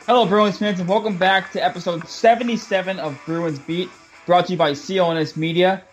Hello, Bruins fans, and welcome back to episode 77 of Bruins Beat, brought to you by CONS Media.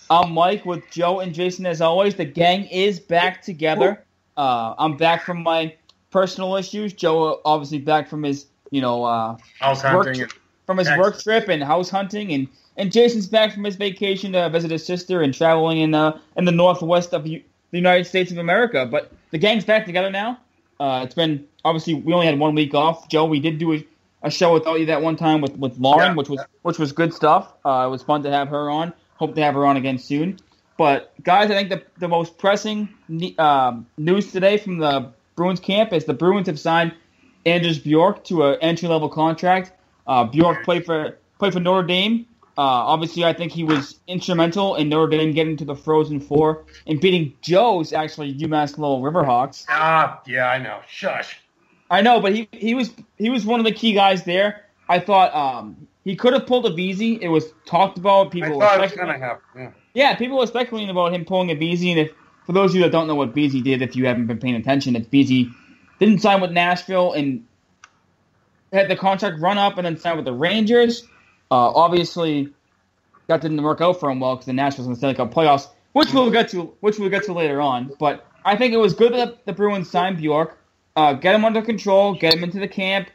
I'm Mike with Joe and Jason as always. The gang is back together. I'm back from my personal issues. Joe obviously back from his, house hunting, work trip and house hunting, and Jason's back from his vacation to visit his sister and traveling in the northwest of the United States of America. But the gang's back together now. It's been, obviously, we only had 1 week off. Joe, we did do a show without you that one time with Lauren, which was good stuff. It was fun to have her on. Hope to have her on again soon. But, guys, I think the most pressing news today from the Bruins camp is the Bruins have signed Anders Bjork to an entry-level contract. Bjork played for Notre Dame. Obviously, I think he was instrumental in Notre Dame getting to the Frozen Four and beating Joe's, actually, UMass Lowell Riverhawks. Yeah, I know. Shush. I know, but he was one of the key guys there. I thought he could have pulled a VZ. It was talked about. People were speculating. Yeah, people were speculating about him pulling a VZ. And for those of you that don't know what VZ did, if you haven't been paying attention, if VZ didn't sign with Nashville and had the contract run up and then signed with the Rangers. Obviously, that didn't work out for him well because the Nationals in the Stanley Cup playoffs, which we'll get to later on. But I think it was good that the Bruins signed Bjork, get him under control, get him into the camp,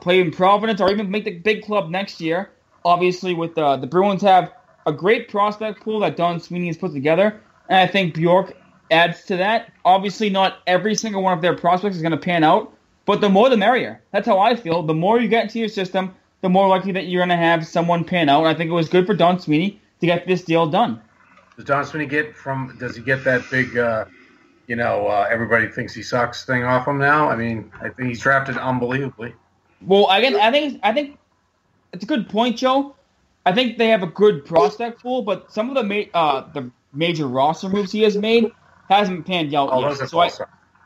play in Providence, or even make the big club next year. Obviously, with the Bruins have a great prospect pool that Don Sweeney has put together, and I think Bjork adds to that. Obviously, not every single one of their prospects is going to pan out, but the more the merrier. That's how I feel. The more you get into your system, the more likely that you're going to have someone pan out. And I think it was good for Don Sweeney to get this deal done. Does Don Sweeney does he get that big, everybody thinks he sucks thing off him now? I mean, I think he's drafted unbelievably. Well, I think it's a good point, Joe. I think they have a good prospect pool, but some of the major roster moves he has made hasn't panned out yet.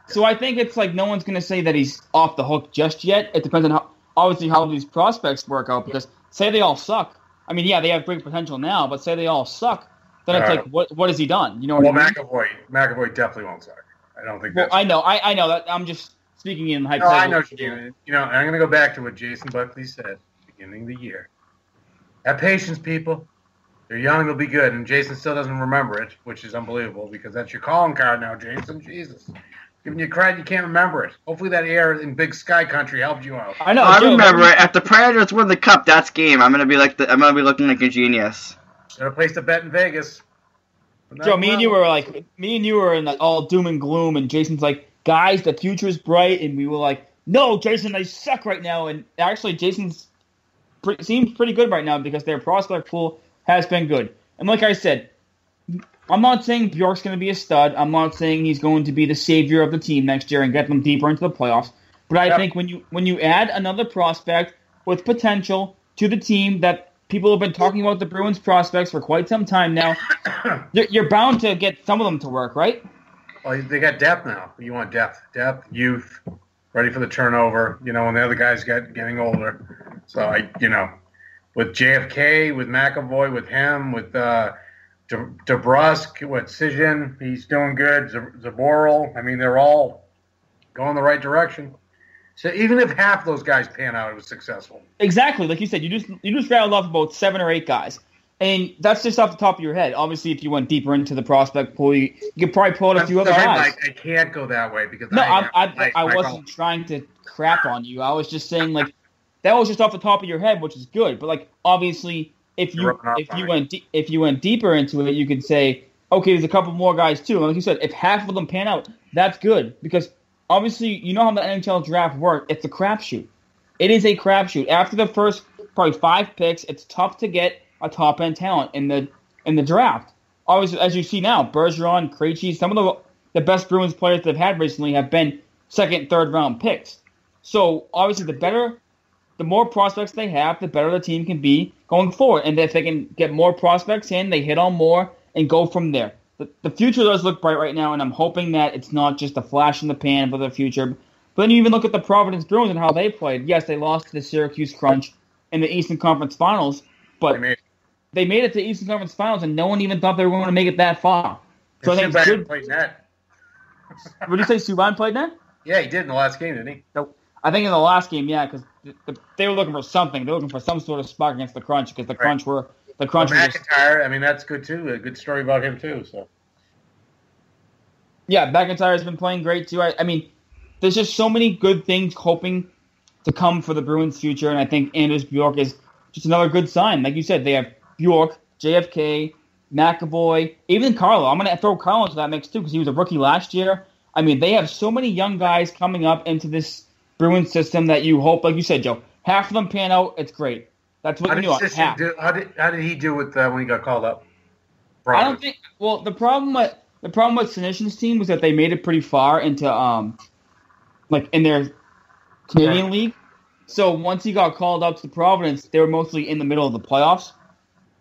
So I think it's like no one's going to say that he's off the hook just yet. It depends on how these prospects work out, because say they all suck. I mean, yeah, they have great potential now, but say they all suck, then it's like, what has he done? You know what I mean? McAvoy definitely won't suck. I don't think. Well, I know that. I'm just speaking in hypothetical. No, I know what you mean. I'm going to go back to what Jason Buckley said at the beginning of the year. Have patience, people. They're young, they'll be good. And Jason still doesn't remember it, which is unbelievable, because that's your calling card now, Jason. Jesus. Giving you credit, you can't remember it. Hopefully that air in Big Sky Country helped you out. I know. I remember it. If the Predators win the Cup, that's game. I'm gonna be looking like a genius. Got a place to bet in Vegas. Joe, me and you were in all doom and gloom, and Jason's like, guys, the future is bright, and we were like, no, Jason, they suck right now. And actually, Jason's seems pretty good right now because their prospect pool has been good. And like I said, I'm not saying Bjork's going to be a stud. I'm not saying he's going to be the savior of the team next year and get them deeper into the playoffs. But I think when you add another prospect with potential to the team that people have been talking about the Bruins prospects for quite some time now, you're bound to get some of them to work, right? Well, they got depth now. You want depth, youth, ready for the turnover. When the other guys getting older. So with JFK, with McAvoy, with him, with DeBrusk, Sijin, he's doing good. Zaboral, I mean, they're all going the right direction. So even if half those guys pan out, it was successful. Exactly, like you said, you just rattled off about 7 or 8 guys, and that's just off the top of your head. Obviously, if you went deeper into the prospect pool, you could probably pull out a few other guys. I can't go that way because I wasn't trying to crap on you. I was just saying that was just off the top of your head, which is good. But obviously, if you went deeper into it, you could say, okay, there's a couple more guys too. And like you said, if half of them pan out, that's good because obviously you know how the NHL draft works. It's a crapshoot. It is a crapshoot. After the first probably 5 picks, it's tough to get a top end talent in the draft. Obviously, as you see now, Bergeron, Krejci, some of the best Bruins players they've had recently have been 2nd, 3rd round picks. So obviously, the more prospects they have, the better the team can be going forward. And if they can get more prospects in, they hit on more and go from there. The future does look bright right now, and I'm hoping that it's not just a flash in the pan for the future. But then you even look at the Providence Bruins and how they played. Yes, they lost to the Syracuse Crunch in the Eastern Conference Finals, but they made it to the Eastern Conference Finals, and no one even thought they were going to make it that far. So I think it's good. Played net. What did you say, Subban played net? Yeah, he did in the last game, didn't he? So I think in the last game, yeah, because they were looking for something. They were looking for some sort of spark against the Crunch because the Crunch were McIntyre. I mean, that's good too. A good story about him too. So. Yeah, McIntyre has been playing great too. I mean, there's just so many good things hoping to come for the Bruins' future, and I think Anders Bjork is just another good sign. Like you said, they have Bjork, JFK, McAvoy, even Carlo. I'm going to throw Carlo into that mix too because he was a rookie last year. I mean, they have so many young guys coming up into this Bruins system that you hope, like you said, Joe, half of them pan out. It's great. That's what you know. How did he do with when he got called up? I don't think. Well, the problem with Sinishin's team was that they made it pretty far into like in their Canadian league. So once he got called up to Providence, they were mostly in the middle of the playoffs.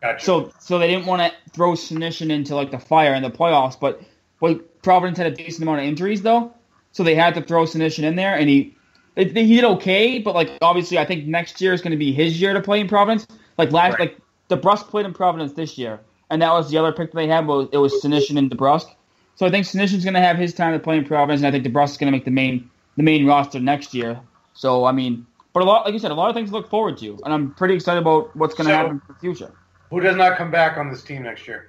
Gotcha. So they didn't want to throw Sinishin into like the fire in the playoffs, but Providence had a decent amount of injuries though, so they had to throw Sinishin in there, and he did okay. But like obviously, I think next year is going to be his year to play in Providence. Like DeBrusk played in Providence this year, and that was the other pick they had. It was Sinishin and DeBrusk. So I think Sinishin's going to have his time to play in Providence, and I think DeBrusk is going to make the main roster next year. So I mean, but like you said, a lot of things to look forward to, and I'm pretty excited about what's going to happen in the future. Who does not come back on this team next year?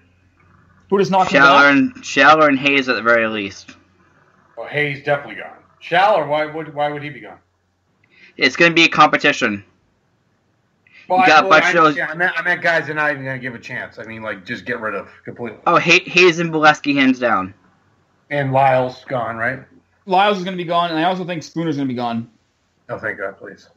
Who does not come back? Schaller and Hayes at the very least. Well, Hayes definitely gone. Schaller, why would he be gone? It's going to be a competition. Well, I meant guys are not even going to give a chance. I mean, like, just get rid of completely. Oh, Hayes and Bolesky hands down. And Lyle's gone, right? Lyles is going to be gone, and I also think Spooner's going to be gone. Oh, thank God, please.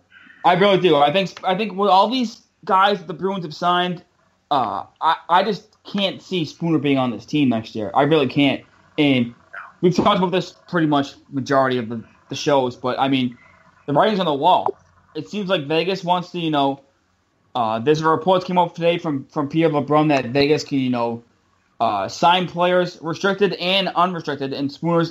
I really do. I think with all these guys that the Bruins have signed, I just can't see Spooner being on this team next year. I really can't. And we've talked about this pretty much majority of the shows, but I mean, the writing's on the wall. It seems like Vegas wants to, there's reports came up today from Pierre LeBrun that Vegas can, sign players restricted and unrestricted, and Spooner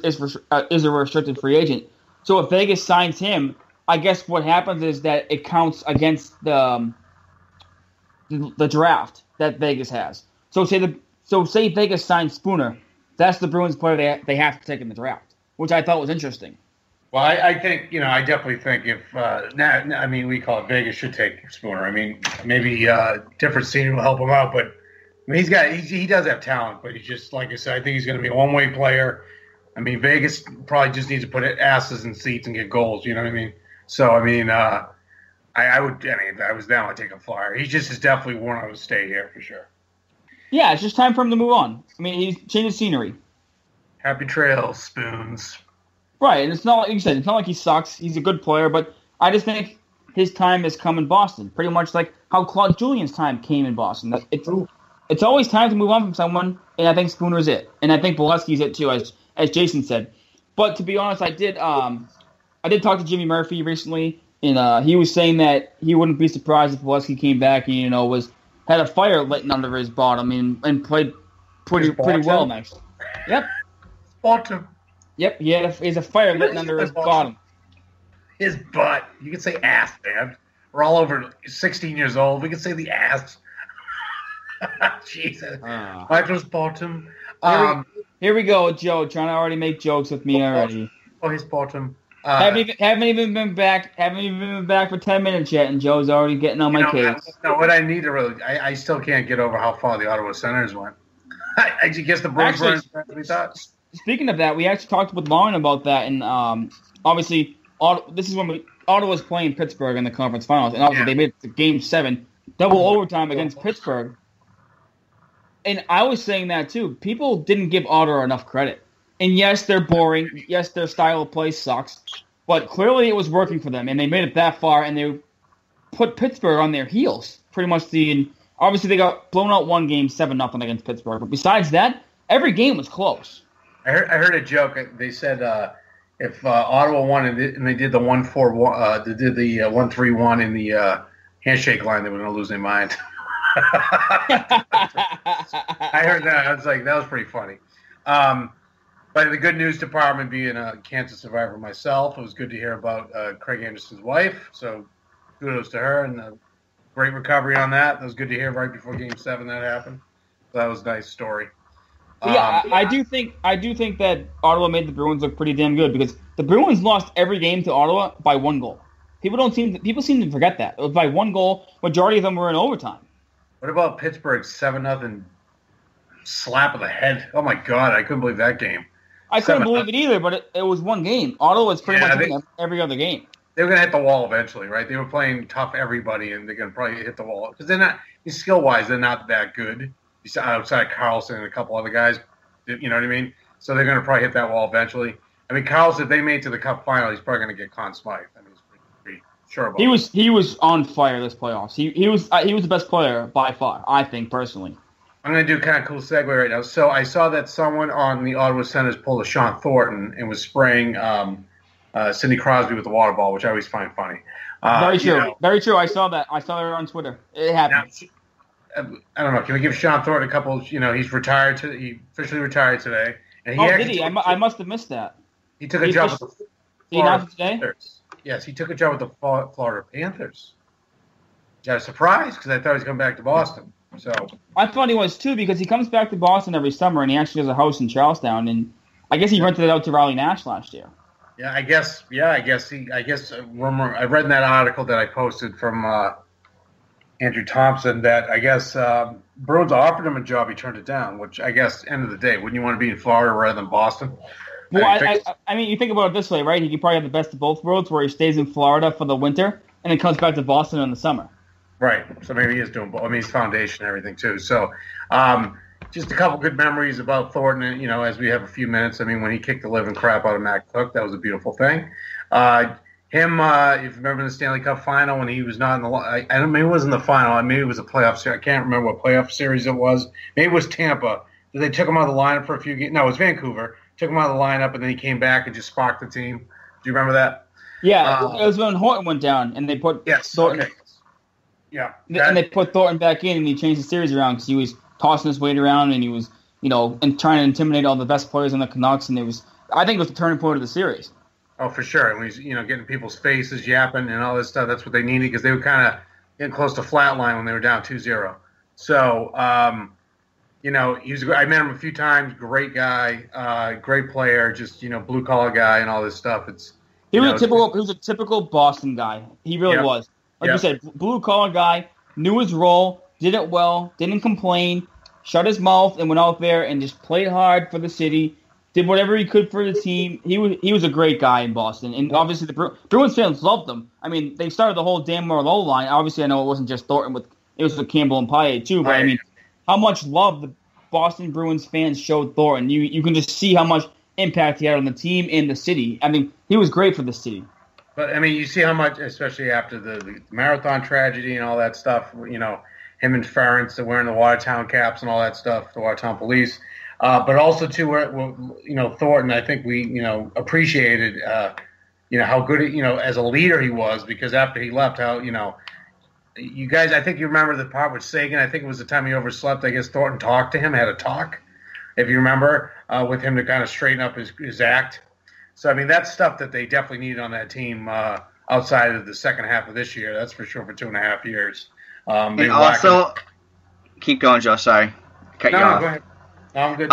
is a restricted free agent. So if Vegas signs him, I guess what happens is that it counts against the draft that Vegas has. So say Vegas signs Spooner, that's the Bruins player they have to take in the draft, which I thought was interesting. Well, I think, I definitely think if, we call it Vegas should take Spooner. I mean, maybe different scenery will help him out, but I mean, he does have talent, but he's just, like I said, I think he's going to be a one-way player. I mean, Vegas probably just needs to put asses in seats and get goals, you know what I mean? So, I mean, if I was down, I'd take a flyer. He just is definitely one I would stay here for sure. Yeah, it's just time for him to move on. I mean, he's changing scenery. Happy trails, Spoons. Right, and it's not like you said. It's not like he sucks. He's a good player, but I just think his time has come in Boston. Pretty much like how Claude Julien's time came in Boston. It's always time to move on from someone, and I think Spooner's it, and I think Bolesky's it too, as Jason said. But to be honest, I did talk to Jimmy Murphy recently, and he was saying that he wouldn't be surprised if Bolesky came back and had a fire lit under his bottom and played pretty well next. Yep. Bottom. Yep, he has a fire lit under his bottom. His butt. You can say ass, man. We're all over 16 years old. We can say the ass. Jesus. Michael's bottom. Here we go, Joe, trying to already make jokes with me already. Oh, his bottom. Haven't even been back for 10 minutes yet, and Joe's already getting on my case. No, what I need to really, I still can't get over how far the Ottawa Senators went. I guess the Bruins weren't as we thought. Speaking of that, we actually talked with Lauren about that, and obviously, this is when Ottawa's playing Pittsburgh in the conference finals, and obviously they made it to Game 7, double overtime against Pittsburgh. And I was saying that too. People didn't give Ottawa enough credit. And yes, they're boring. Yes, their style of play sucks. But clearly it was working for them, and they made it that far, and they put Pittsburgh on their heels. Pretty much obviously they got blown out one game, 7-0 against Pittsburgh. But besides that, every game was close. I heard a joke. They said if Ottawa won and they did the 1-4-1, they did the 1-3-1 in the handshake line, they were going to lose their mind. I heard that. I was like, that was pretty funny. But the good news department, being a cancer survivor myself, it was good to hear about Craig Anderson's wife. So kudos to her and great recovery on that. It was good to hear right before Game 7 that happened. So that was a nice story. Yeah, I do think that Ottawa made the Bruins look pretty damn good because the Bruins lost every game to Ottawa by 1 goal. People seem to forget that. It was by 1 goal. Majority of them were in overtime. What about Pittsburgh's 7-0 slap of the head? Oh my God, I couldn't believe that game. I couldn't believe it either, but it was 1 game. Ottawa was pretty much winning every other game. They were going to hit the wall eventually, right? They were playing tough everybody, and they're going to probably hit the wall because they're not skill-wise. They're not that good. Outside Carlson and a couple other guys, you know what I mean? So they're going to probably hit that wall eventually. I mean, Carlson, if they made it to the Cup final, he's probably going to get Conn Smythe. I mean, he's pretty sure about it. He was on fire this playoffs. He was the best player by far, I think, personally. I'm going to do kind of cool segue right now. So I saw that someone on the Ottawa Senators pulled a Sean Thornton and was spraying Sidney Crosby with the water ball, which I always find funny. Very true. Very true. I saw that. I saw that on Twitter. It happened. Now, I don't know. Can we give Sean Thornton a couple? He's retired. He officially retired today. And did he? I must have missed that. He took a job with the Florida Panthers. Yes, he took a job with the Florida Panthers. I was surprised because I thought he was coming back to Boston. So I thought he was too because he comes back to Boston every summer and he actually has a house in Charlestown and I guess he rented it out to Riley Nash last year. Yeah, I guess. I read in that article that I posted from Andrew Thompson that I guess Bruins offered him a job. He turned it down, which I guess end of the day, wouldn't you want to be in Florida rather than Boston? Well, I mean, you think about it this way, right? He could probably have the best of both worlds where he stays in Florida for the winter and then comes back to Boston in the summer. Right. So maybe he is doing both. I mean, he's foundation and everything too. So just a couple good memories about Thornton, as we have a few minutes. I mean, when he kicked the living crap out of Matt Cook, that was a beautiful thing. Him, if you remember the Stanley Cup final when he was not in the – I don't – maybe it wasn't the final. Maybe it was a playoff series. I can't remember what playoff series it was. Maybe it was Tampa. They took him out of the lineup for a few games. No, it was Vancouver. Took him out of the lineup, and then he came back and just sparked the team. Do you remember that? Yeah, it was when Horton went down, and they put Thornton. Okay. Yeah. And they put Thornton back in, and he changed the series around because he was tossing his weight around, and he was, and trying to intimidate all the best players on the Canucks, and I think it was the turning point of the series. Oh, for sure. And he's, getting people's faces, yapping, and all this stuff. That's what they needed because they were kind of getting close to flatline when they were down 2-0. So, he was. I met him a few times. Great guy, great player. Just blue collar guy and all this stuff. He was a typical Boston guy. He really was. Like you said, blue collar guy, knew his role, did it well, didn't complain, shut his mouth, and went out there and just played hard for the city. Did whatever he could for the team. He was a great guy in Boston, and obviously the Bruins fans loved him. I mean, they started the whole Dan Marleau line. Obviously, I know it wasn't just Thornton; it was with Campbell and Payet too. But I mean, how much love the Boston Bruins fans showed Thornton. You can just see how much impact he had on the team and the city. I mean, he was great for the city. But I mean, you see how much, especially after the marathon tragedy and all that stuff. Him and Ferentz wearing the Watertown caps and all that stuff, the Watertown Police. But also too, Thornton. I think we, appreciated, how good, as a leader he was because after he left, how, you guys. I think you remember the part with Sagan. I think it was the time he overslept. I guess Thornton talked to him, had a talk, if you remember, with him to kind of straighten up his act. So I mean, that's stuff that they definitely needed on that team outside of the second half of this year. That's for sure for 2.5 years. And also, keep going, Joe. Sorry, cut you off. Go ahead. No, I'm good.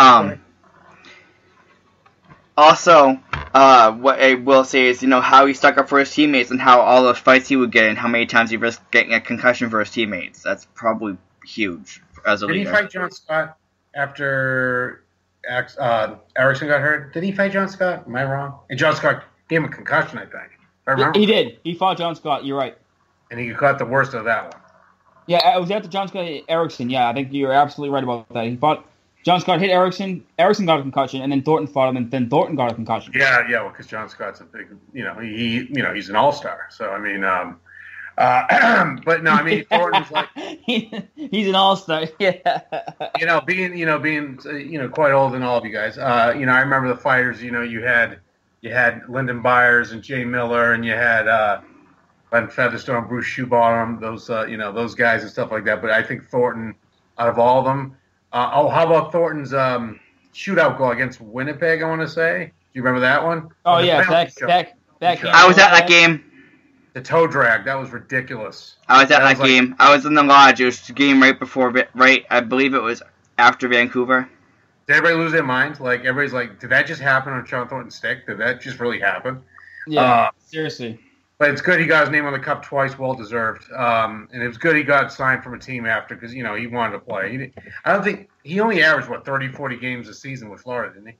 Also, what I will say is, how he stuck up for his teammates and how all the fights he would get and how many times he risked getting a concussion for his teammates. That's probably huge as a leader. Did he fight John Scott after Erickson got hurt? Did he fight John Scott? Am I wrong? And John Scott gave him a concussion, I think. I remember. He did. He fought John Scott. You're right. And he got the worst of that one. Yeah, it was after John Scott hit Erickson. Yeah, I think you're absolutely right about that. He fought. John Scott hit Erickson. Erickson got a concussion, and then Thornton fought him, and then Thornton got a concussion. Yeah, well, because John Scott's a big, he's an all-star. So I mean, but no, I mean, Thornton's like he's an all-star. Yeah. Being quite older than all of you guys. I remember the fighters. You had Lyndon Byers and Jay Miller, and you had Len Featherstone, Bruce Shoebottom, those guys and stuff like that. But I think Thornton, out of all of them. How about Thornton's shootout goal against Winnipeg, I want to say? Do you remember that one? Oh, yeah, back game. I was at that game. The toe drag, that was ridiculous. I was at that game. I was in the lodge. It was the game I believe it was after Vancouver. Did everybody lose their minds? Like, everybody's like, did that just happen on Sean Thornton's stick? Did that just really happen? Yeah, seriously. But it's good he got his name on the cup twice, well deserved. And it was good he got signed from a team after because, you know, he wanted to play. I don't think he only averaged, 30, 40 games a season with Florida, didn't he?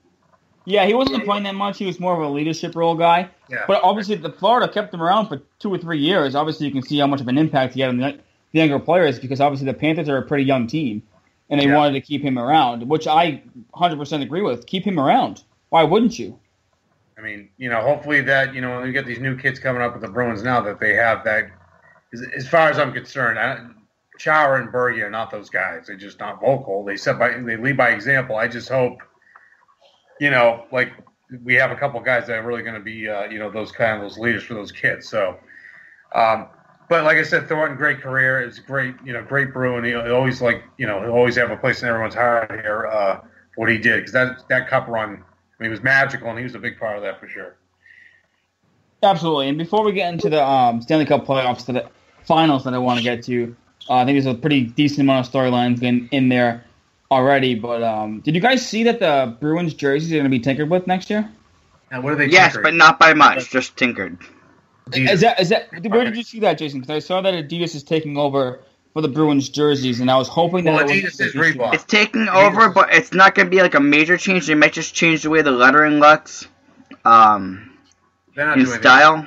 Yeah, he wasn't playing that much. He was more of a leadership role guy. Yeah. But obviously, the Florida kept him around for 2 or 3 years. Obviously, you can see how much of an impact he had on the younger players because obviously the Panthers are a pretty young team. And they wanted to keep him around, which I 100% agree with. Keep him around. Why wouldn't you? I mean, you know, hopefully that, you know, when we get these new kids coming up with the Bruins now that they have that. As far as I'm concerned, Chara and Berge are not those guys. They're just not vocal. They lead by example. I just hope, you know, like we have a couple guys that are really going to be, you know, those leaders for those kids. So, but like I said, Thornton, great career. It's great, you know, great Bruin. He always he'll always have a place in everyone's heart here. What he did, because that cup run, I mean, it was magical, and he was a big part of that for sure. Absolutely. And before we get into the Stanley Cup playoffs, to the finals that I want to get to, I think there's a pretty decent amount of storylines in there already. But did you guys see that the Bruins jerseys are going to be tinkered with next year? And what are they? Yes, tinkered? but not by much. Just tinkered. Is that where did you see that, Jason? Because I saw that Adidas is taking over for the Bruins jerseys, and I was hoping that Adidas is Reebok. It's taking over, but it's not going to be like a major change. They might just change the way the lettering looks, in style.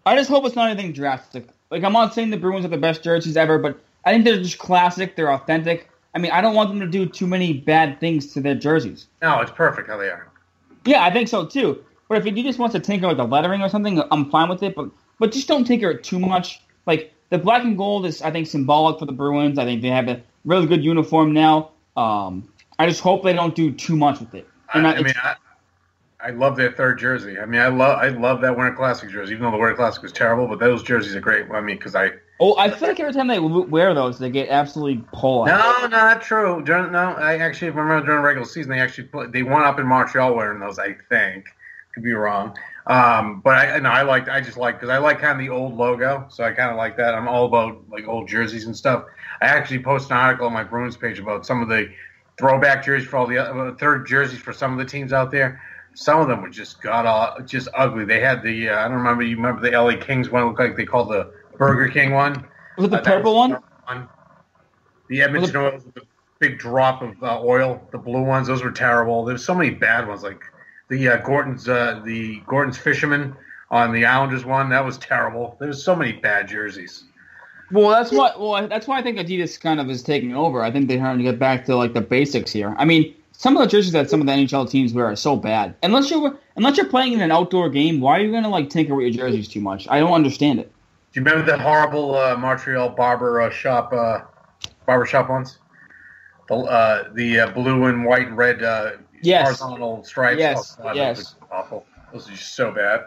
I just hope it's not anything drastic. Like, I'm not saying the Bruins are the best jerseys ever, but I think they're just classic. They're authentic. I mean, I don't want them to do too many bad things to their jerseys. No, it's perfect how they are. Yeah, I think so too. But if he just wants to tinker like the lettering or something, I'm fine with it. But just don't tinker it too much. Like, the black and gold is, I think, symbolic for the Bruins. I think they have a really good uniform now. I just hope they don't do too much with it. I love their third jersey. I mean, I love that Winter Classic jersey, even though the Winter Classic was terrible. But those jerseys are great. I mean, because I feel like every time they wear those, they get absolutely polarized. No, not true. I actually remember during the regular season they won up in Montreal wearing those. I think. Could be wrong, but I just like because I like kind of the old logo, so I kind of like that. I'm all about like old jerseys and stuff. I actually posted an article on my Bruins page about some of the throwback jerseys for all the third jerseys for some of the teams out there. Some of them were just ugly. They had the I don't remember. You remember the LA Kings one? It looked like they called the Burger King one. Was it the purple one? The Edmonton Oilers with the big drop of oil. The blue ones, those were terrible. There's so many bad ones like. The Gordon's Fisherman on the Islanders one, that was terrible. There's so many bad jerseys. Well, that's why I think Adidas kind of is taking over. I think they're trying to get back to like the basics here. I mean, some of the jerseys that some of the NHL teams wear are so bad. Unless you're playing in an outdoor game, why are you gonna like tinker with your jerseys too much? I don't understand it. Do you remember the horrible Montreal barbershop ones? The blue and white and red. Yes. Horizontal stripes. Yes. Those are awful. Those are just so bad.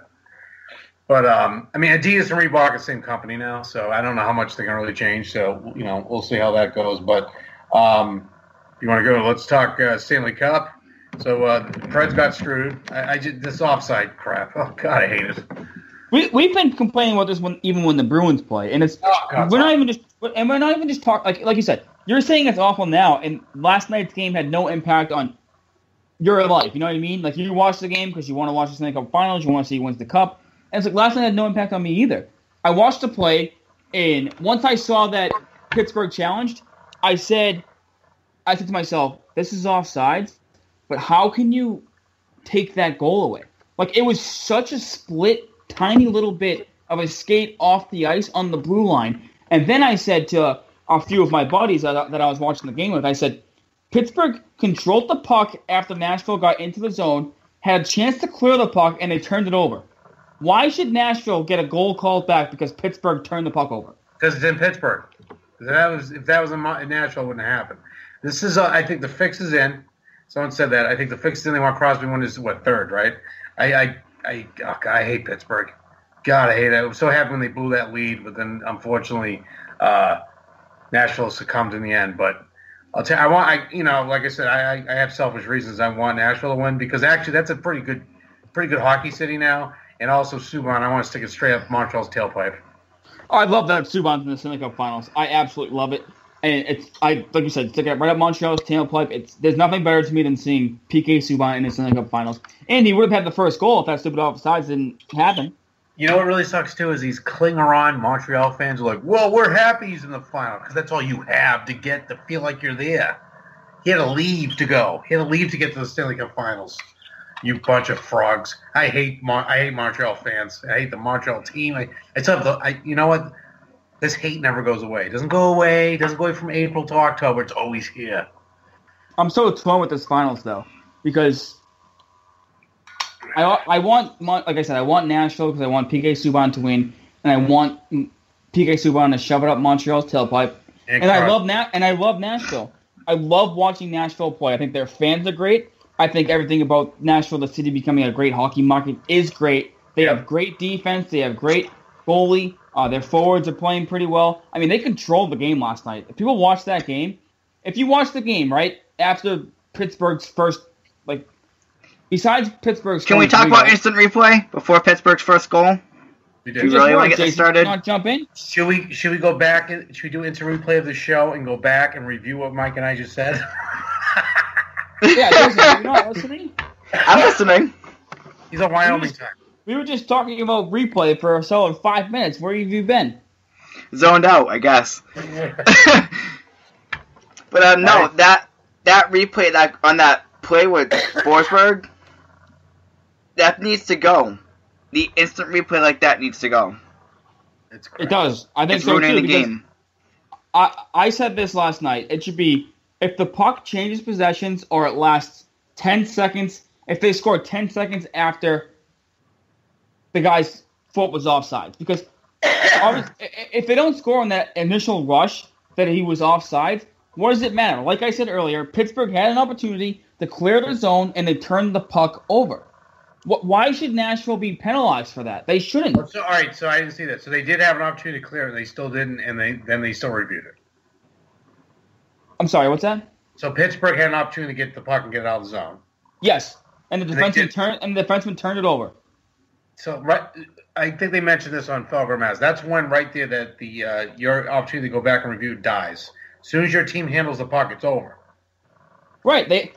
But I mean, Adidas and Reebok are the same company now, so I don't know how much they can really change. So you know, we'll see how that goes. But you want to go? Let's talk Stanley Cup. So Preds got screwed. I just this offside crap. Oh God, I hate it. We've been complaining about this one even when the Bruins play, and we're not even just talking like you said. You're saying it's awful now, and last night's game had no impact on your life, you know what I mean? Like, you watch the game because you want to watch the Stanley Cup Finals, you want to see who wins the Cup. And it's like, last night had no impact on me either. I watched the play, and once I saw that Pittsburgh challenged, I said to myself, this is offsides, but how can you take that goal away? Like, it was such a split, tiny little bit of a skate off the ice on the blue line. And then I said to a few of my buddies that I was watching the game with, I said, Pittsburgh controlled the puck after Nashville got into the zone, had a chance to clear the puck, and they turned it over. Why should Nashville get a goal called back because Pittsburgh turned the puck over? Because it's in Pittsburgh. If that was in Nashville, it wouldn't happen. This is, I think the fix is in. Someone said that. I think the fix is in. They want Crosby win is third, right? I hate Pittsburgh. God, I hate it. I was so happy when they blew that lead, but then unfortunately, Nashville succumbed in the end. But I'll tell you, like I said, I have selfish reasons. I want Nashville to win because actually that's a pretty good hockey city now. And also Subban, I want to stick it straight up Montreal's tailpipe. Oh, I love that Subban's in the Stanley Cup Finals. I absolutely love it. And like you said, it's right up Montreal's tailpipe. There's nothing better to me than seeing PK Subban in the Stanley Cup Finals. And he would have had the first goal if that stupid offsides didn't happen. You know what really sucks too is these clinger-on Montreal fans are like, "Well, we're happy he's in the final because that's all you have to get to feel like you're there." He had to leave to go. He had to leave to get to the Stanley Cup Finals. You bunch of frogs! I hate Montreal fans. I hate the Montreal team. You know what? This hate never goes away. It doesn't go away. It doesn't go away from April to October. It's always here. I'm so torn with this finals though because I want, like I said, I want Nashville because I want PK Subban to win, and I want PK Subban to shove it up Montreal's tailpipe. And I love Nashville. I love watching Nashville play. I think their fans are great. I think everything about Nashville, the city becoming a great hockey market, is great. They have great defense. They have great goalie. Their forwards are playing pretty well. I mean, they controlled the game last night. If people watch that game, if you watch the game, right, after Pittsburgh's first, besides Pittsburgh's Can we talk about instant replay before Pittsburgh's first goal? We did. Do you really want to get this started? Not jump in? Should we go back and should we do instant replay of the show and go back and review what Mike and I just said? Yeah, listen, you're not listening? I'm listening. He's on Wyoming time. We were just talking about replay for a solid 5 minutes. Where have you been? Zoned out, I guess. But no, that replay on that play with Forsberg, that needs to go. The instant replay like that needs to go. It does. I think it's so ruining too. the game. I said this last night. It should be if the puck changes possessions or it lasts 10 seconds. If they score 10 seconds after the guy's foot was offside, because if they don't score on that initial rush that he was offside, what does it matter? Like I said earlier, Pittsburgh had an opportunity to clear their zone and they turned the puck over. Why should Nashville be penalized for that? They shouldn't. All right, so I didn't see that. So they did have an opportunity to clear it, and they still didn't, and they still reviewed it. I'm sorry, what's that? So Pittsburgh had an opportunity to get the puck and get it out of the zone. Yes, and the defenseman turned it over. So I think they mentioned this on Felger Mass. That's one right there that your opportunity to go back and review dies. As soon as your team handles the puck, it's over. Right.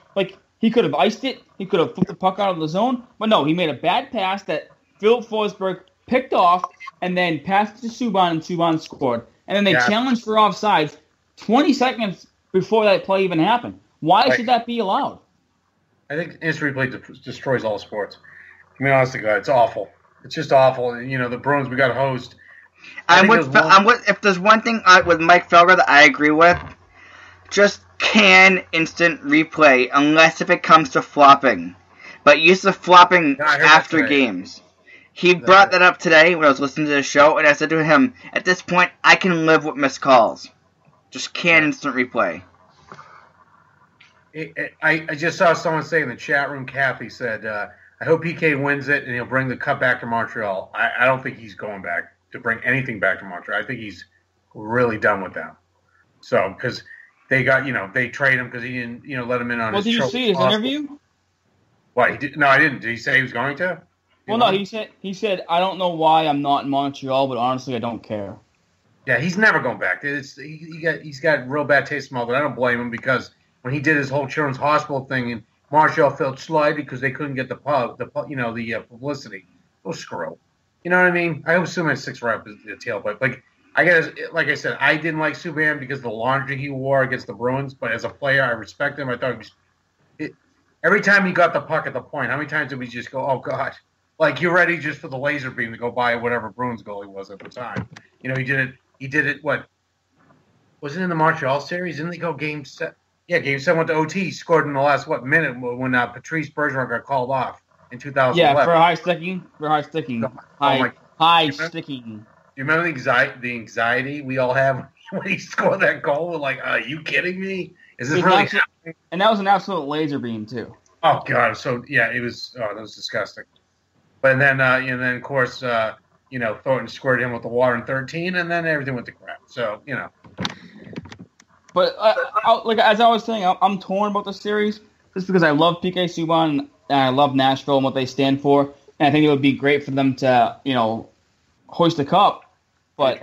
He could have iced it. He could have flipped the puck out of the zone. But no, he made a bad pass that Phil Forsberg picked off and then passed to Subban, and Subban scored. And then they challenged for offsides 20 seconds before that play even happened. Why should that be allowed? I think instant replay destroys all sports. I mean, honestly, God, it's awful. It's just awful. And, the Bruins, we got hosed. If there's one thing with Mike Felger that I agree with, just can instant replay unless if it comes to flopping. But use the flopping after games. He brought that up today when I was listening to the show, and I said to him, at this point, I can live with missed calls. Just can instant replay. I just saw someone say in the chat room, Kathy said, I hope PK wins it and he'll bring the cup back to Montreal. I don't think he's going back to bring anything back to Montreal. I think he's really done with them. So, because they got, they trade him because he didn't, let him in on his did you see his interview? What? He did? No, I didn't. Did he say he was going to? Well, no, he said, I don't know why I'm not in Montreal, but honestly, I don't care. Yeah, he's never going back. He's got real bad taste in his mouth, but I don't blame him because when he did his whole Children's Hospital thing and Montreal felt slighted because they couldn't get the publicity. Oh, screw. You know what I mean? I assume it's 6 right up the tailpipe. Like I said, I didn't like Subban because of the laundry he wore against the Bruins, but as a player, I respect him. I thought every time he got the puck at the point, how many times did we just go, oh, God. Like, you're ready just for the laser beam to go by whatever Bruins goalie was at the time. He did it, what? Was it in the Montreal series? Didn't they go game 7? Yeah, game 7 went to OT. Scored in the last, minute when Patrice Bergeron got called off in 2011. Yeah, for high sticking. High sticking. Do you remember the anxiety we all have when he scored that goal? We're like, are you kidding me? Is this really happening? And that was an absolute laser beam, too. Oh, God. So, yeah, it was that was disgusting. But then, of course, Thornton squared him with the water in 13, and then everything went to crap. So, But as I was saying, I'm torn about the series just because I love PK Subban and I love Nashville and what they stand for, and I think it would be great for them to hoist the cup. But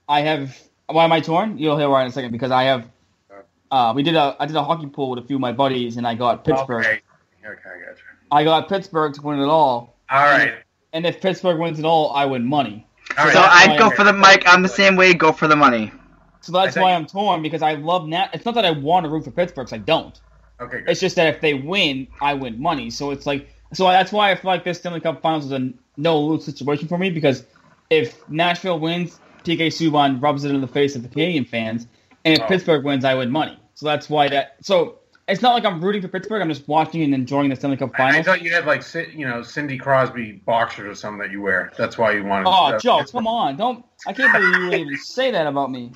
I have Why am I torn? You'll hear why in a second because I have. I did a hockey pool with a few of my buddies, and I got Pittsburgh. Okay, I got you. I got Pittsburgh to win it all. All right. And if Pittsburgh wins it all, I win money. So I'd go for the Mike. I'm the same way. Go for the money. So that's why I'm torn because I love It's not that I want to root for Pittsburgh, because I don't. Okay. Good. It's just that if they win, I win money. So it's like that's why I feel like this Stanley Cup Finals is a no-lose situation for me because if Nashville wins, PK Subban rubs it in the face of the Canadian fans, and if Pittsburgh wins, I win money. So that's why that. So it's not like I'm rooting for Pittsburgh. I'm just watching and enjoying the Stanley Cup Finals. I thought you had like Cindy Crosby boxers or something that you wear. That's why you wanted. Oh, Joe, come on! Don't. I can't believe you would even say that about me.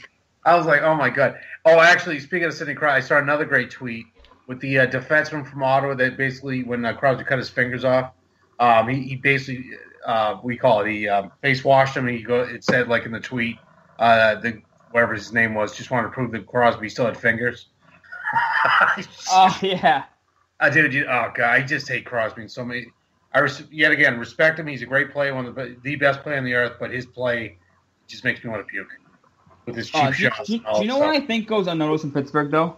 I was like, oh my god. Oh, actually, speaking of Cindy Crosby, I saw another great tweet with the defenseman from Ottawa that basically, when Crosby cut his fingers off, he basically, we call it, he face washed him. And it said like in the tweet, whatever his name was, just wanted to prove that Crosby still had fingers. Oh yeah. Oh god, I just hate Crosby in so many. Yet again, respect him. He's a great player, one of the best player on the earth. But his play just makes me want to puke with his cheap shots. Do you know what I think goes unnoticed in Pittsburgh though?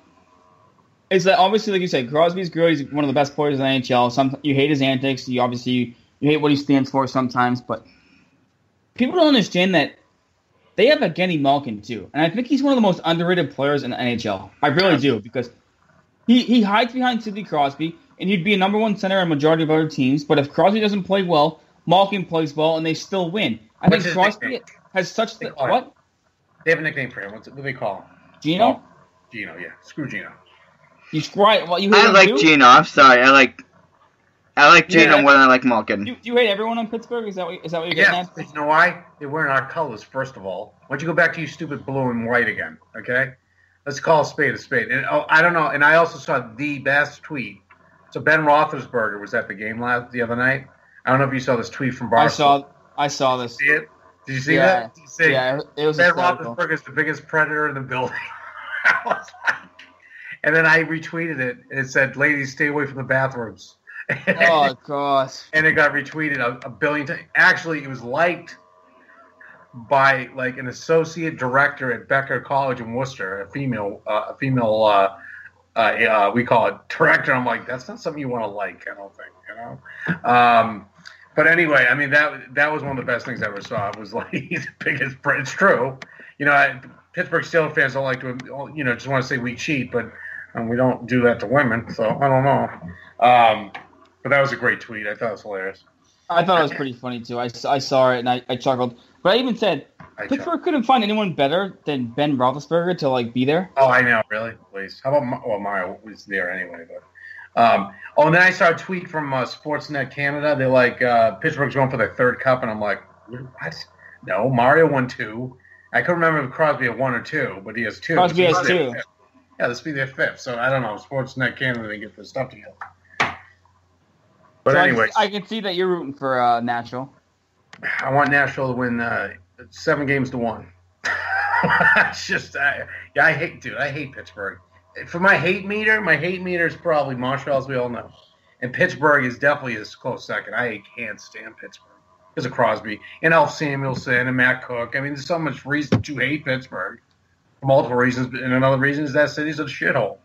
Is that obviously, like you said, Crosby's good. He's one of the best players in the NHL. You hate his antics. You hate what he stands for sometimes. But people don't understand that they have Evgeny Malkin too, and I think he's one of the most underrated players in the NHL. I really do because he hides behind Sidney Crosby, and he'd be a number one center on a majority of other teams. But if Crosby doesn't play well, Malkin plays well, and they still win. I think Crosby has such the what? They have a nickname for him. What do they call him? Gino? Gino, yeah. Screw Gino. You right. Well, I like Gino. I'm sorry. I like Gino more than I like Malkin. Do you hate everyone on Pittsburgh? Is that what you're getting at? You know why? They're wearing our colors, first of all. Why don't you go back to your stupid blue and white again, okay? Let's call a spade a spade. And I don't know. And I also saw the best tweet. So Ben Roethlisberger was at the game the other night. I don't know if you saw this tweet from Barstool. I saw this. Did you see it? Did you see that? Did you see it was Ben Roethlisberger is the biggest predator in the building. I was like, and then I retweeted it, and it said, "Ladies, stay away from the bathrooms." Oh, gosh. And it got retweeted a billion times. Actually, it was liked by like an associate director at Becker College in Worcester, a female, we call it director. I'm like, that's not something you want to like, I don't think, But anyway, I mean, that was one of the best things I ever saw. It was like he's the biggest. It's true. Pittsburgh Steelers fans don't like to, just want to say we cheat, but we don't do that to women. So I don't know. But that was a great tweet. I thought it was hilarious. I thought it was pretty funny too. I saw it and I chuckled. But I even said Pittsburgh couldn't find anyone better than Ben Roethlisberger to be there. Oh, I know, really. Please, how about Mario was there anyway, but. And then I saw a tweet from Sportsnet Canada. They're like, Pittsburgh's going for their third cup, and I'm like, what? No, Mario won 2. I couldn't remember if Crosby had 1 or 2, but he has 2. Crosby has 2. Yeah, this will be their 5th. So I don't know. Sportsnet Canada, they get their stuff together. But so anyway, I can see that you're rooting for Nashville. I want Nashville to win 7-1. It's just, I hate Pittsburgh. For my hate meter is probably Montreal, as we all know. And Pittsburgh is definitely a close second. I can't stand Pittsburgh because of Crosby and Alf Samuelson and Matt Cook. I mean, there's so much reason to hate Pittsburgh for multiple reasons. And another reason is that city's a shithole.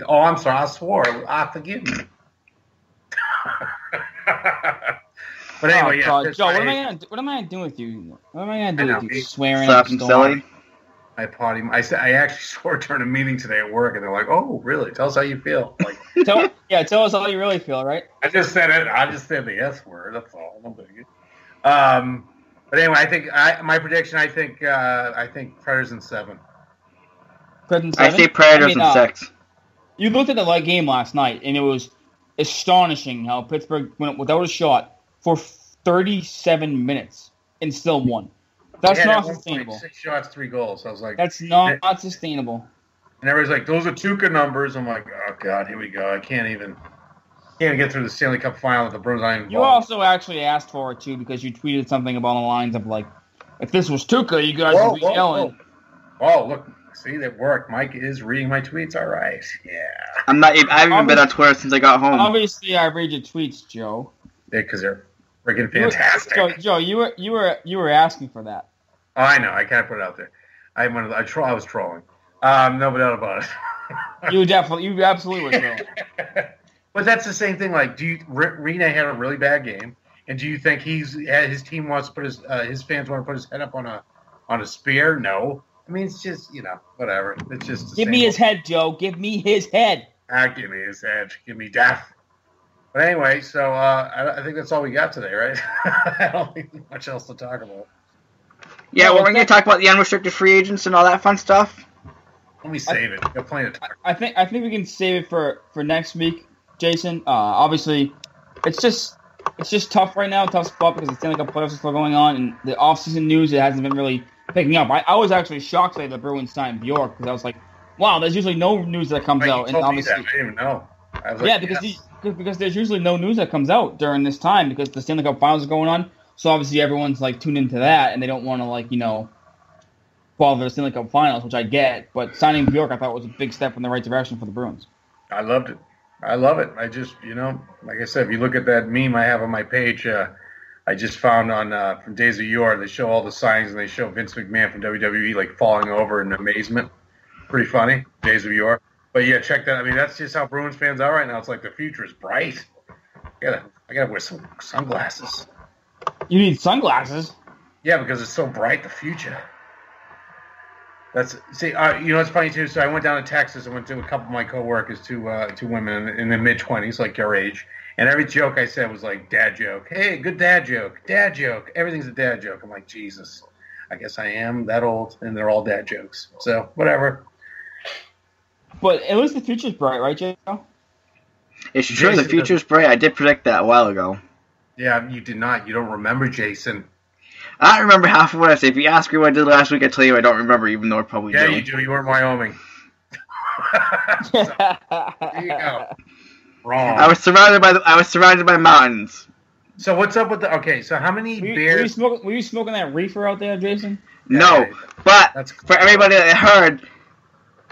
Oh, I'm sorry. I swore. Forgive me. But anyway, Joe, what am I gonna do with you? What am I gonna do with you? Swearing and silly. I actually swore during a meeting today at work, and they're like, "Oh, really? Tell us how you feel." Like, tell us how you really feel, right? I just said it. I just said the S word. That's all. No biggie. But anyway, I think my prediction. I think Predators in 7. I say Predators in 6. You looked at the game last night, and it was astonishing how Pittsburgh went without a shot for 37 minutes and still won. That's not sustainable. 6 shots, 3 goals. I was like, that's not sustainable. And everybody's like, those are Tuca numbers. I'm like, oh god, here we go. I can't even get through the Stanley Cup final with the Bruins. You also actually asked for it too because you tweeted something about the lines of like, if this was Tuca, you guys would be yelling. Oh, look, see that worked. Mike is reading my tweets. All right, yeah. I haven't even been on Twitter since I got home. Obviously, I read your tweets, Joe. Yeah, because they're freaking fantastic. Joe, you were asking for that. Oh, I know. I can't put it out there. I was trolling. No doubt about it. You absolutely were trolling. But that's the same thing. Like, Rene had a really bad game, and do you think his team wants to put his fans want to put his head up on a spear? No. I mean, it's just, whatever. It's just give me his head, Joe. Give me his head. Give me his head. Give me death. But anyway, so I think that's all we got today, right? I don't think there's much else to talk about. Yeah, we're going to talk about the unrestricted free agents and all that fun stuff. Let me save it. Got plenty of time. I think we can save it for next week, Jason. Obviously, it's just tough right now, tough spot because the Stanley Cup playoffs are still going on, and the offseason news it hasn't been really picking up. I was actually shocked that the Bruins signed Bjork because I was like, wow, there's usually no news that comes out, and obviously, I didn't even know. I was like, because there's usually no news that comes out during this time because the Stanley Cup Finals are going on. So obviously everyone's like tuned into that, and they don't want to bother the Stanley Cup Finals, which I get. But signing Bjork, I thought was a big step in the right direction for the Bruins. I loved it. I love it. I just, like I said, if you look at that meme I have on my page, I just found on from Days of Yore, they show all the signs and they show Vince McMahon from WWE falling over in amazement. Pretty funny, Days of Yore. But yeah, check that. I mean, that's just how Bruins fans are right now. It's like the future is bright. I gotta wear some sunglasses. You need sunglasses? Yeah, because it's so bright. The future. It's funny too. So I went down to Texas. I went to a couple of my coworkers, two women in their mid-20s, like your age, and every joke I said was like dad joke. Hey, good dad joke. Dad joke. Everything's a dad joke. I'm like, Jesus. I guess I am that old, and they're all dad jokes. So whatever. But at least the future's bright, right, Joe? It's true. The future's bright. I did predict that a while ago. Yeah, you did not. You don't remember, Jason. I don't remember half of what I said. If you ask me what I did last week, I tell you I don't remember, even though I probably do. Yeah, you do. You were in Wyoming. So, there you go. Wrong. I was surrounded by mountains. So what's up with the? Okay, so how many beers? Were you smoking that reefer out there, Jason? No, but for everybody that heard,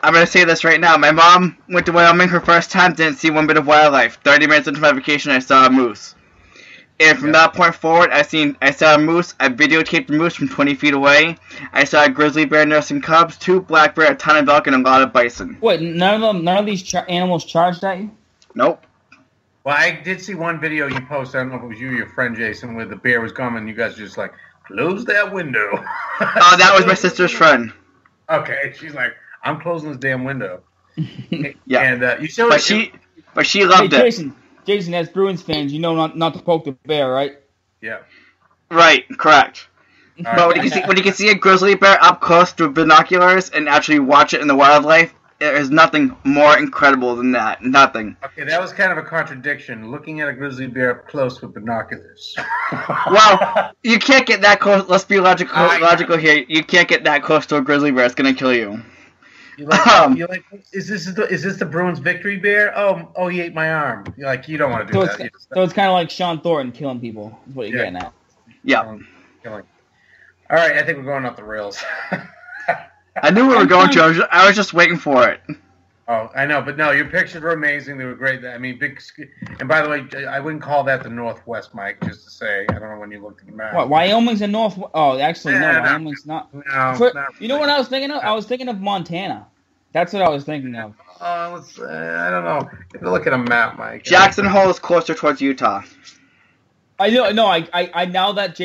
I'm going to say this right now. My mom went to Wyoming her first time, didn't see one bit of wildlife. 30 minutes into my vacation, I saw a moose. And from that point forward, I saw a moose. I videotaped a moose from 20 feet away. I saw a grizzly bear nursing cubs, 2 black bear, a ton of elk, and a lot of bison. Wait, none of these animals charged at you? Nope. Well, I did see one video you posted. I don't know if it was you or your friend Jason, where the bear was coming. And you guys were just like, close that window. Oh, that was my sister's friend. Okay, she's like, I'm closing this damn window. Yeah, and you showed but she loved it. Jason, as Bruins fans, you know not to poke the bear, right? Yeah. Right, correct. Right. But when you can see a grizzly bear up close through binoculars and actually watch it in the wildlife, there is nothing more incredible than that. Nothing. Okay, that was kind of a contradiction. Looking at a grizzly bear up close with binoculars. Well, you can't get that close. Let's be logical here. You can't get that close to a grizzly bear. It's gonna kill you. You're like, is this the Bruins victory bear? Oh, he ate my arm. You're like, you don't want to do that. So it's kind of like Sean Thornton killing people. Is what you're getting at. Yeah. All right, I think we're going off the rails. I knew we were going to. I was just waiting for it. Oh, I know, but no, your pictures were amazing. They were great. I mean, big. And by the way, I wouldn't call that the Northwest, Mike. Just to say, I don't know when you looked at the map. What? Wyoming's in North? Oh, actually, no. Wyoming's not. No, you know what I was thinking of? I was thinking of Montana. That's what I was thinking of. I don't know. If you look at a map, Mike. Jackson Hole is closer towards Utah. I know. No, I now that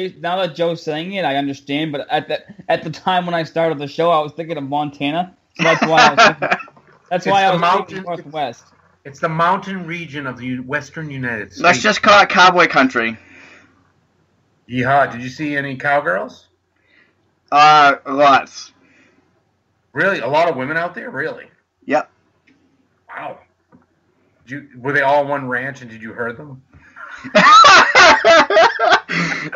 Joe's saying it, I understand. But at the time when I started the show, I was thinking of Montana. So that's why I was thinking. That's why I was thinking Northwest. It's the mountain region of the western United States. Let's just call it cowboy country. Yeehaw. Did you see any cowgirls? Lots. Really? A lot of women out there? Really? Yep. Wow. Were they all one ranch and did you herd them?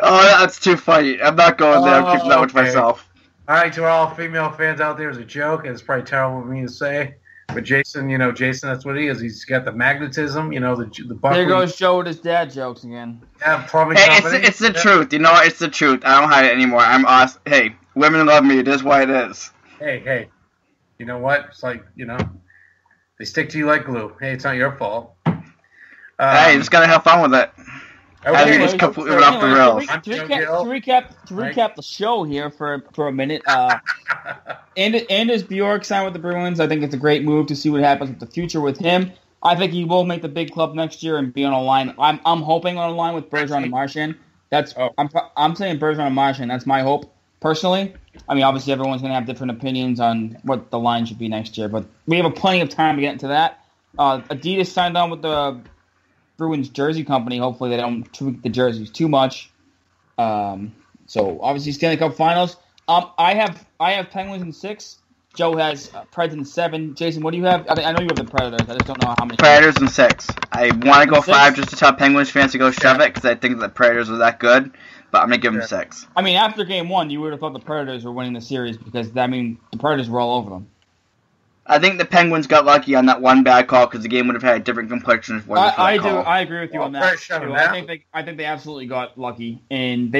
Oh, that's too funny. I'm not going there. I'm keeping that with myself. All right, to all female fans out there, it's a joke, and it's probably terrible of me to say. But Jason, that's what he is. He's got the magnetism, the Buckley. There goes Joe with his dad jokes again. Yeah, probably. Hey, it's the truth. It's the truth. I don't hide it anymore. I'm awesome. Hey, women love me. It is what it is. Hey. You know what? It's like, they stick to you like glue. Hey, it's not your fault. Hey, you just gotta have fun with it. Okay. I think it's completely off the rails. To recap the show here for a minute. and as Bjork signed with the Bruins, I think it's a great move to see what happens with the future with him. I think he will make the big club next year and be on a line. I'm hoping on a line with Bergeron and Marchand. I'm saying Bergeron and Marchand. That's my hope personally. I mean, obviously everyone's going to have different opinions on what the line should be next year, but we have plenty of time to get into that. Adidas signed on with the Bruins jersey company. Hopefully they don't tweak the jerseys too much. So obviously Stanley Cup Finals. I have Penguins in 6. Joe has Preds in 7. Jason, what do you have? I know you have the Predators. I just don't know how many. Predators in 6. I want to go 5 just to tell Penguins fans to go shove it because I think the Predators are that good. But I'm going to give them 6. I mean, after Game 1, you would have thought the Predators were winning the series because, the Predators were all over them. I think the Penguins got lucky on that one bad call because the game would have had a different complexion. I agree with you on that. I think they absolutely got lucky. And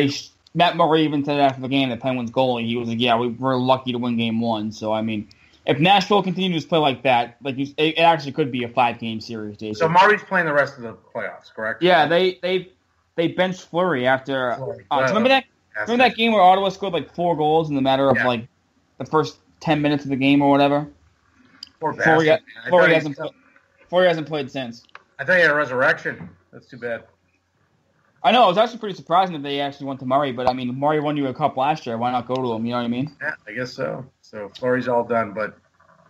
Matt Murray even said after the game, the Penguins goalie, he was like, yeah, we were lucky to win Game 1. So, I mean, if Nashville continues to play like that, it actually could be a 5-game series, Jason. So Murray's playing the rest of the playoffs, correct? Yeah, they benched Fleury after. Remember that game where Ottawa scored like 4 goals in the matter of like the first 10 minutes of the game or whatever? Fleury hasn't played since. I thought he had a resurrection. That's too bad. I know. It was actually pretty surprising that they actually went to Murray, but I mean, Murray won you a cup last year. Why not go to him? You know what I mean? Yeah, I guess so. So Fleury's all done, but.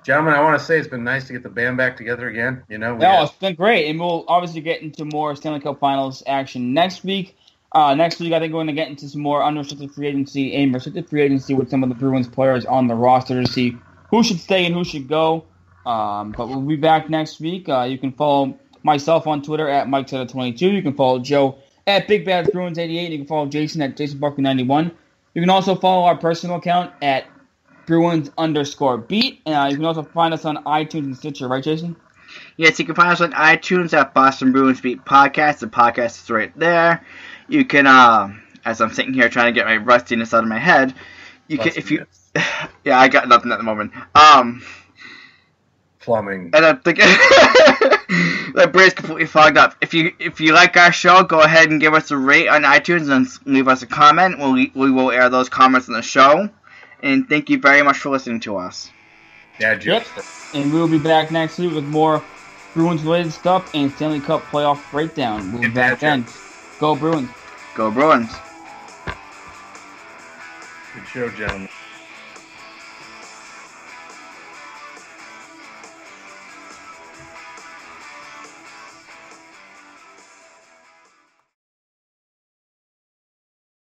Gentlemen, I want to say it's been nice to get the band back together again. It's been great, and we'll obviously get into more Stanley Cup Finals action next week. Next week, I think we're going to get into some more unrestricted free agency and restricted free agency with some of the Bruins players on the roster to see who should stay and who should go. But we'll be back next week. You can follow myself on Twitter at MikeSetter22. You can follow Joe at BigBadsBruins88. You can follow Jason at JasonBuckley91. You can also follow our personal account at Bruins_beat. You can also find us on iTunes and Stitcher, right, Jason? Yes, you can find us on iTunes at Boston Bruins Beat Podcast. The podcast is right there. You can, as I'm sitting here trying to get my rustiness out of my head, yeah, I got nothing at the moment. Plumbing. And I'm thinking, the brain's completely fogged up. If you like our show, go ahead and give us a rate on iTunes and leave us a comment. We will air those comments on the show. And thank you very much for listening to us. Yeah, Yep. And we'll be back next week with more Bruins-related stuff and Stanley Cup playoff breakdown. We'll be back then. Go Bruins. Go Bruins. Good show, gentlemen.